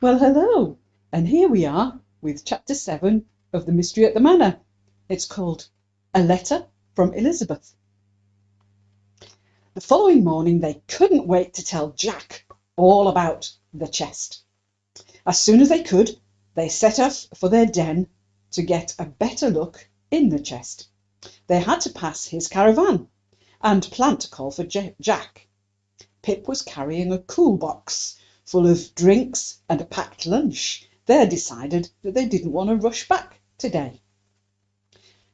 Well, hello, and here we are with chapter 7 of The Mystery at the Manor. It's called A Letter from Elizabeth. The following morning they couldn't wait to tell Jack all about the chest. As soon as they could, they set off for their den to get a better look in the chest. They had to pass his caravan and plan to call for Jack. Pip was carrying a cool box full of drinks and a packed lunch. They had decided that they didn't want to rush back today.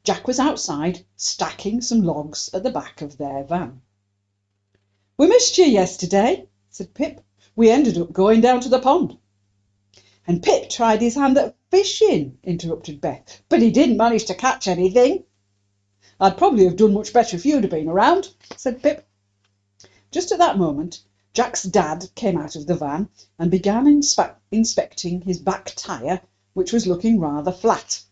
Jack was outside stacking some logs at the back of their van. "We missed you yesterday," said Pip. "We ended up going down to the pond." "And Pip tried his hand at fishing," interrupted Beth, "but he didn't manage to catch anything." "I'd probably have done much better if you'd have been around," said Pip. Just at that moment, Jack's dad came out of the van and began inspecting his back tyre, which was looking rather flat.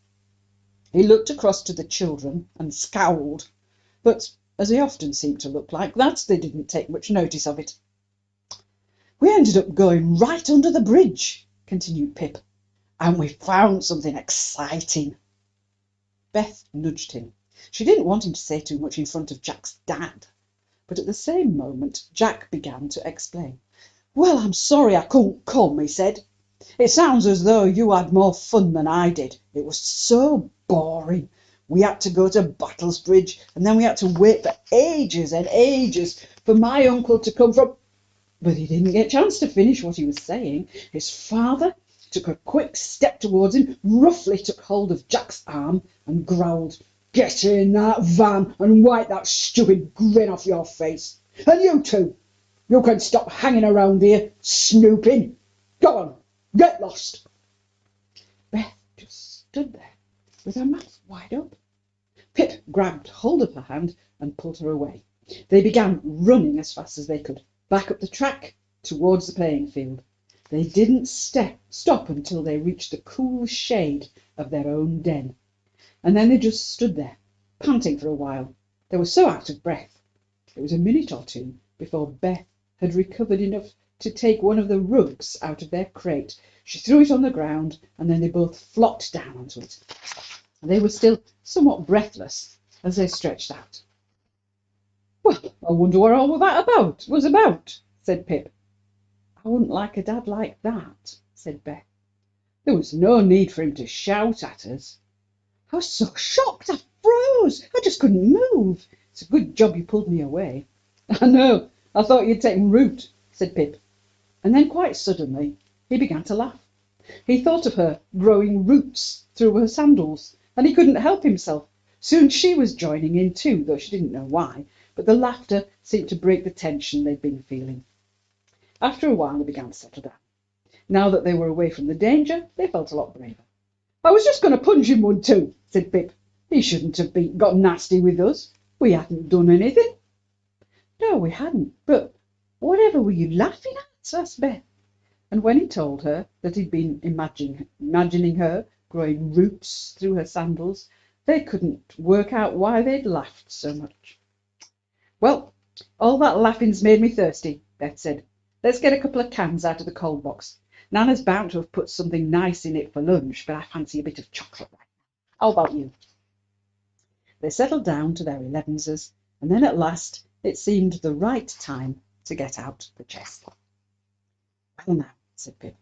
He looked across to the children and scowled, but as he often seemed to look like that, they didn't take much notice of it. "We ended up going right under the bridge," continued Pip, "and we found something exciting." Beth nudged him. She didn't want him to say too much in front of Jack's dad. But at the same moment Jack began to explain. "Well, I'm sorry I couldn't come," he said. "It sounds as though you had more fun than I did. It was so boring. We had to go to Battlesbridge, and then we had to wait for ages and ages for my uncle to come from—" But he didn't get a chance to finish what he was saying. His father took a quick step towards him, roughly took hold of Jack's arm and growled, "Get in that van and wipe that stupid grin off your face. And you two, you can stop hanging around here snooping. Go on, get lost." Beth just stood there with her mouth wide open. Pip grabbed hold of her hand and pulled her away. They began running as fast as they could, back up the track towards the playing field. They didn't stop until they reached the cool shade of their own den. And then they just stood there, panting for a while. They were so out of breath. It was a minute or two before Beth had recovered enough to take one of the rugs out of their crate. She threw it on the ground, and then they both flopped down onto it. They were still somewhat breathless as they stretched out. "Well, I wonder what all that was about," said Pip. "I wouldn't like a dad like that," said Beth. "There was no need for him to shout at us. I was so shocked I froze. I just couldn't move. It's a good job you pulled me away." "I know. I thought you'd taken root," said Pip. And then quite suddenly he began to laugh. He thought of her growing roots through her sandals, and he couldn't help himself. Soon she was joining in too, though she didn't know why, but the laughter seemed to break the tension they'd been feeling. After a while they began to settle down. Now that they were away from the danger, they felt a lot braver. "I was just going to punch him one too," said Pip. "He shouldn't have got nasty with us. We hadn't done anything." "No, we hadn't, but whatever were you laughing at?" asked Beth. And when he told her that he'd been imagining her growing roots through her sandals, they couldn't work out why they'd laughed so much. "Well, all that laughing's made me thirsty," Beth said. "Let's get a couple of cans out of the cold box. Nana's bound to have put something nice in it for lunch, but I fancy a bit of chocolate right now. How about you?" They settled down to their elevensers, and then at last it seemed the right time to get out the chest. "Well now," said Pip,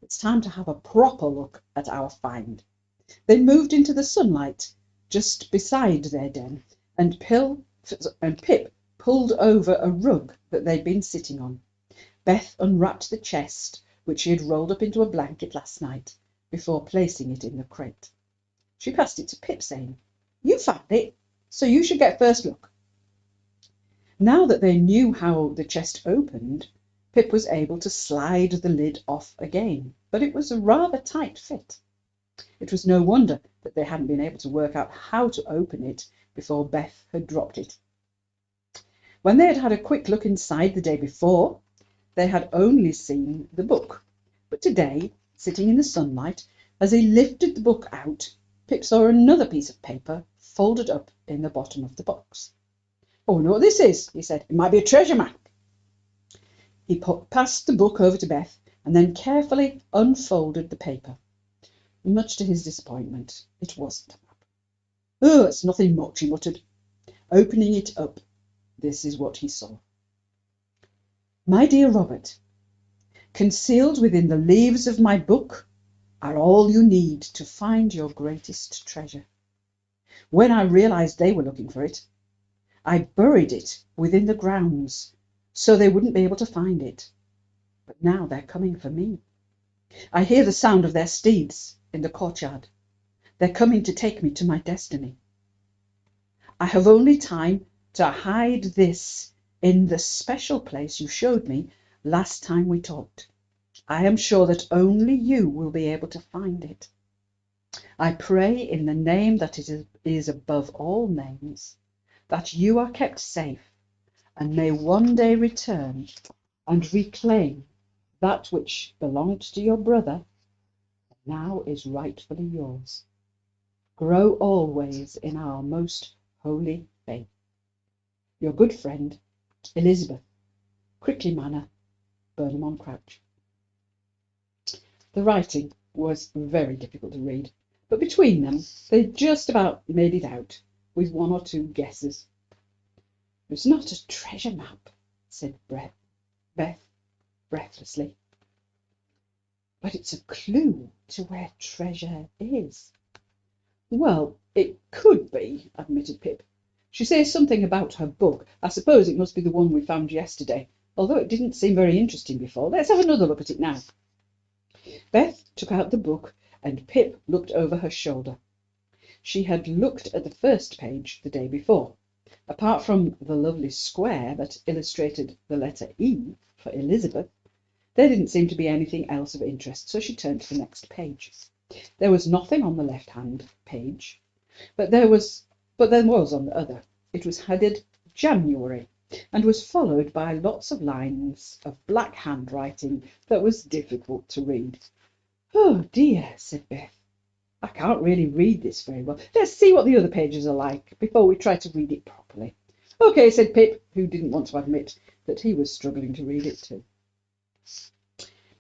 "it's time to have a proper look at our find." They moved into the sunlight just beside their den, and Pip pulled over a rug that they'd been sitting on. Beth unwrapped the chest, which she had rolled up into a blanket last night, before placing it in the crate. She passed it to Pip, saying, "You found it, so you should get first look." Now that they knew how the chest opened, Pip was able to slide the lid off again, but it was a rather tight fit. It was no wonder that they hadn't been able to work out how to open it before Beth had dropped it. When they had had a quick look inside the day before, they had only seen the book. But today, sitting in the sunlight, as he lifted the book out, Pip saw another piece of paper folded up in the bottom of the box. "Oh, I know what this is," he said. "It might be a treasure map." He passed the book over to Beth, and then carefully unfolded the paper. Much to his disappointment, it wasn't a map. "Oh, it's nothing much," he muttered. Opening it up, this is what he saw. "My dear Robert, concealed within the leaves of my book are all you need to find your greatest treasure. When I realized they were looking for it, I buried it within the grounds so they wouldn't be able to find it. But now they're coming for me. I hear the sound of their steeds in the courtyard. They're coming to take me to my destiny. I have only time to hide this in the special place you showed me last time we talked. I am sure that only you will be able to find it. I pray in the name that is above all names, that you are kept safe and may one day return and reclaim that which belonged to your brother and now is rightfully yours. Grow always in our most holy faith. Your good friend, Elizabeth, Crickley Manor, Burnham-on-Crouch." The writing was very difficult to read, but between them they just about made it out, with one or two guesses. "It's not a treasure map," said Beth breathlessly. "But it's a clue to where treasure is." "Well, it could be," admitted Pip. "She says something about her book. I suppose it must be the one we found yesterday, although it didn't seem very interesting before. Let's have another look at it now." Beth took out the book, and Pip looked over her shoulder. She had looked at the first page the day before. Apart from the lovely square that illustrated the letter E for Elizabeth, there didn't seem to be anything else of interest, so she turned to the next page. There was nothing on the left-hand page, but there was on the other. It was headed January, and was followed by lots of lines of black handwriting that was difficult to read. "Oh dear," said Beth. "I can't really read this very well. Let's see what the other pages are like before we try to read it properly." "OK," said Pip, who didn't want to admit that he was struggling to read it too.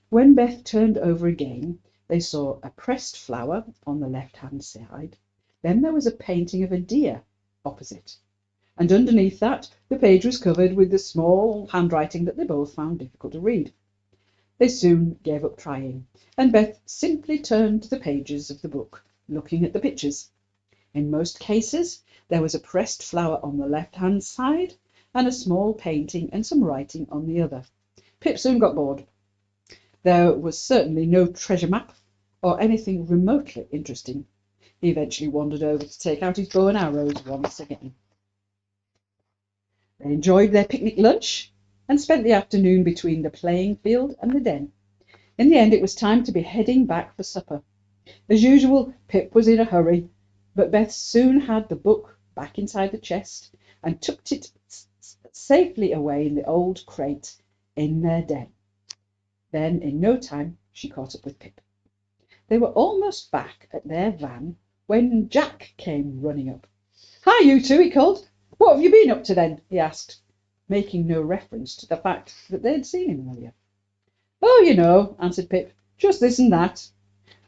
When Beth turned over again, they saw a pressed flower on the left-hand side. Then there was a painting of a deer opposite, and underneath that the page was covered with the small handwriting that they both found difficult to read. They soon gave up trying, and Beth simply turned the pages of the book, looking at the pictures. In most cases there was a pressed flower on the left-hand side, and a small painting and some writing on the other. Pip soon got bored. There was certainly no treasure map or anything remotely interesting. He eventually wandered over to take out his bow and arrows once again. They enjoyed their picnic lunch and spent the afternoon between the playing field and the den. In the end it was time to be heading back for supper. As usual, Pip was in a hurry, but Beth soon had the book back inside the chest and tucked it safely away in the old crate in their den. Then in no time she caught up with Pip. They were almost back at their van when Jack came running up. "Hi, you two," he called. "What have you been up to then?" he asked, making no reference to the fact that they had seen him earlier. "Oh, you know," answered Pip, "just this and that.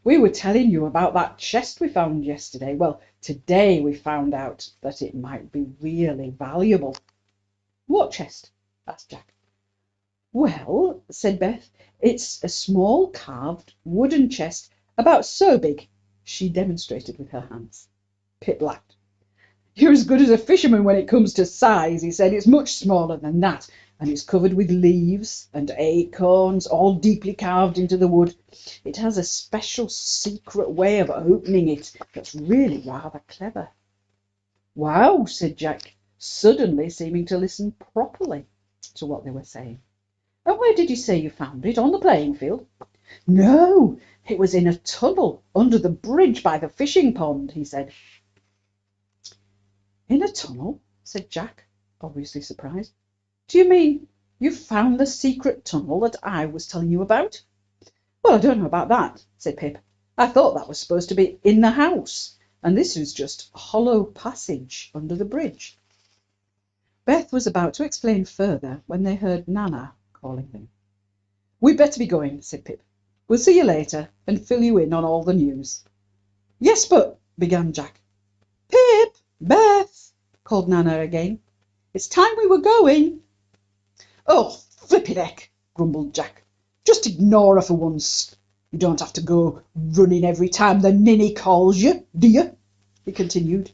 We were telling you about that chest we found yesterday. Well, today we found out that it might be really valuable." "What chest?" asked Jack. "Well," said Beth, "it's a small carved wooden chest about so big." She demonstrated with her hands. Pip laughed. "You're as good as a fisherman when it comes to size," he said. "It's much smaller than that, and it's covered with leaves and acorns, all deeply carved into the wood. It has a special secret way of opening it that's really rather clever." "Wow," said Jack, suddenly seeming to listen properly to what they were saying. "And where did you say you found it? On the playing field?" "No, it was in a tunnel under the bridge by the fishing pond," he said. "In a tunnel?" said Jack, obviously surprised. "Do you mean you found the secret tunnel that I was telling you about?" "Well, I don't know about that," said Pip. "I thought that was supposed to be in the house, and this was just a hollow passage under the bridge." Beth was about to explain further when they heard Nana calling them. "We'd better be going," said Pip. "We'll see you later and fill you in on all the news." "Yes, but—" began Jack. "Pip! Beth!" called Nana again. "It's time we were going." "Oh, flippin' heck!" grumbled Jack. "Just ignore her for once. You don't have to go running every time the ninny calls you, do you?" he continued,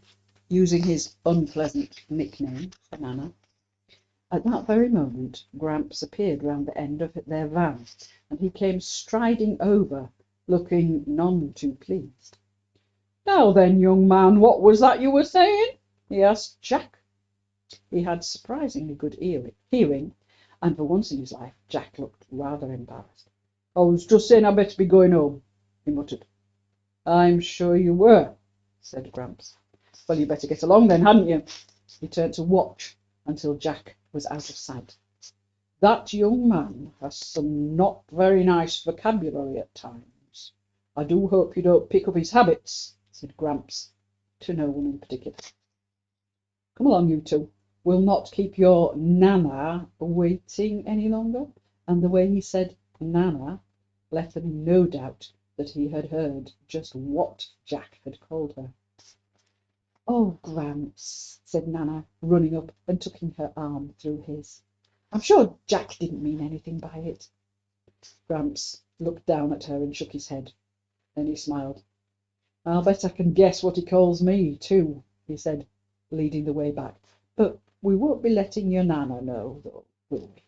using his unpleasant nickname for Nana. At that very moment Gramps appeared round the end of their van, and he came striding over, looking none too pleased. "Now then, young man, what was that you were saying?" he asked Jack. He had surprisingly good hearing, and for once in his life Jack looked rather embarrassed. "I was just saying I'd better be going home," he muttered. "I'm sure you were," said Gramps. "Well, you better get along then, hadn't you?" He turned to watch until Jack was out of sight. "That young man has some not very nice vocabulary at times. I do hope you don't pick up his habits," said Gramps to no one in particular. "Come along, you two. We'll not keep your Nana waiting any longer." And the way he said Nana left them no doubt that he had heard just what Jack had called her. "Oh, Gramps," said Nana, running up and tucking her arm through his. "I'm sure Jack didn't mean anything by it." Gramps looked down at her and shook his head. Then he smiled. "I'll bet I can guess what he calls me, too," he said, leading the way back. "But we won't be letting your Nana know, though, will we?"